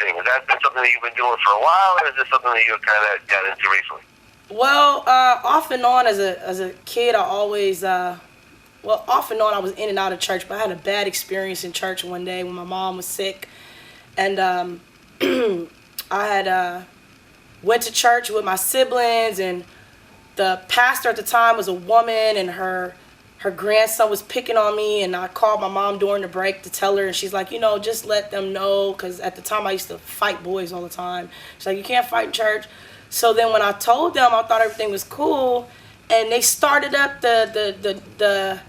thing? Has that been something that you've been doing for a while, or is this something that you kind of got into recently? Well, off and on as a kid, I always off and on I was in and out of church, but I had a bad experience in church one day when my mom was sick, and I had went to church with my siblings, and the pastor at the time was a woman, and her grandson was picking on me, and I called my mom during the break to tell her, and she's like, just let them know, because at the time I used to fight boys all the time. She's like, you can't fight in church. So then when I told them, I thought everything was cool, and they started up the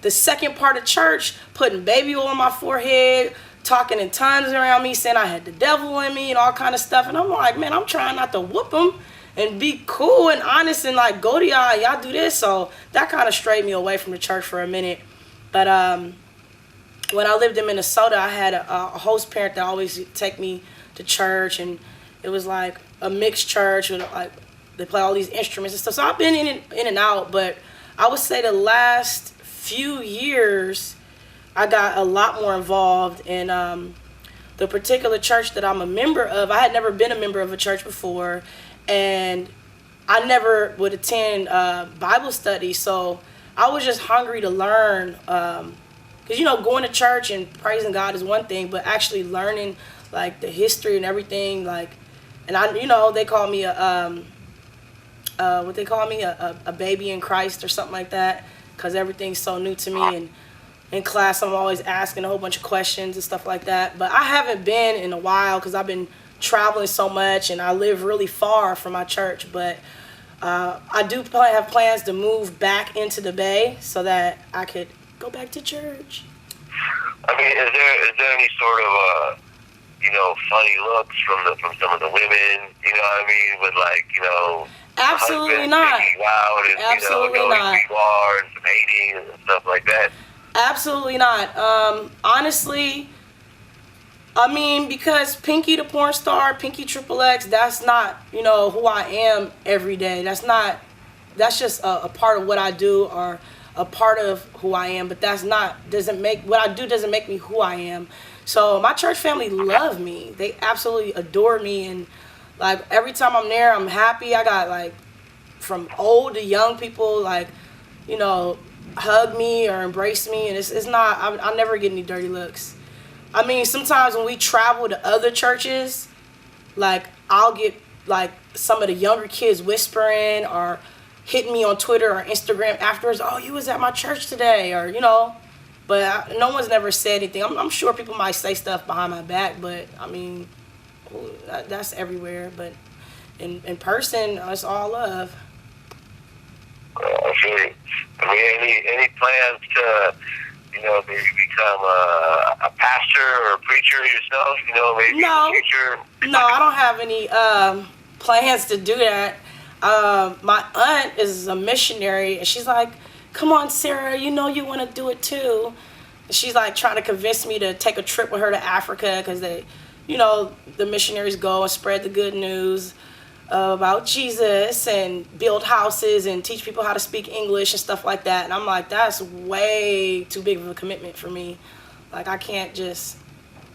second part of church, putting baby oil on my forehead, talking in tongues around me, saying I had the devil in me and all kind of stuff. And I'm like, man, I'm trying not to whoop them and be cool and honest and like go to y'all do this. So that kind of strayed me away from the church for a minute. But when I lived in Minnesota, I had a host parent that always take me to church, and it was like a mixed church with like they play all these instruments and stuff. So I've been in and out, but I would say the last few years I got a lot more involved in the particular church that I'm a member of. I had never been a member of a church before, and I never would attend Bible study, so I was just hungry to learn, because going to church and praising God is one thing, but actually learning like the history and everything, like, and they call me a baby in Christ or something like that, because everything's so new to me, and in class I'm always asking a whole bunch of questions and stuff like that. But I haven't been in a while because I've been traveling so much, and I live really far from my church. But I do have plans to move back into the Bay so that I could go back to church. I mean, is there any sort of funny looks from some of the women? You know what I mean? With like absolutely not. Loud and absolutely not. Bars and hating and stuff like that. Absolutely not. Honestly, I mean, because Pinky the porn star, Pinky XXX, that's not, who I am every day. That's just a part of what I do, or a part of who I am, but what I do doesn't make me who I am. So my church family love me. They absolutely adore me, and like every time I'm there, I'm happy. I got like from old to young people, like, hug me or embrace me, and it's not, I never get any dirty looks. I mean, sometimes when we travel to other churches, like I'll get like some of the younger kids whispering or hitting me on Twitter or Instagram afterwards, oh, you was at my church today, or but no one's never said anything. I'm sure people might say stuff behind my back, but I mean, that's everywhere. But in person, it's all love. Okay. I mean, any plans to, maybe become a pastor or a preacher yourself? Maybe no, in the future? No, I don't have any plans to do that. My aunt is a missionary, and she's like, come on, Sarah, you want to do it too. And she's like trying to convince me to take a trip with her to Africa, because they, the missionaries go and spread the good news about Jesus and build houses and teach people how to speak English and stuff like that. And I'm like, that's way too big of a commitment for me. Like, I can't just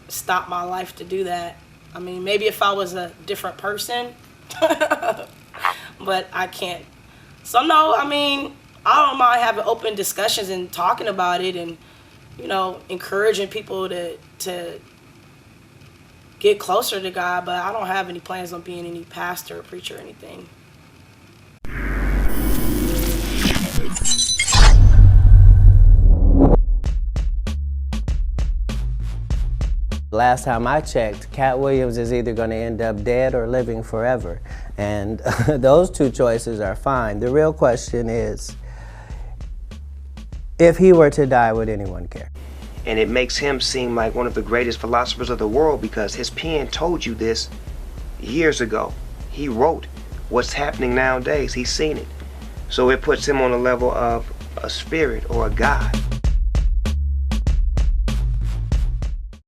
stop my life to do that. I mean, maybe if I was a different person, but I can't. So no, I mean, I don't mind having open discussions and talking about it, and encouraging people to get closer to God, but I don't have any plans on being any pastor or preacher or anything. Last time I checked, Cat Williams is either going to end up dead or living forever. And those two choices are fine. The real question is, if he were to die, would anyone care? And it makes him seem like one of the greatest philosophers of the world, because his pen told you this years ago. He wrote what's happening nowadays. He's seen it. So it puts him on a level of a spirit or a god.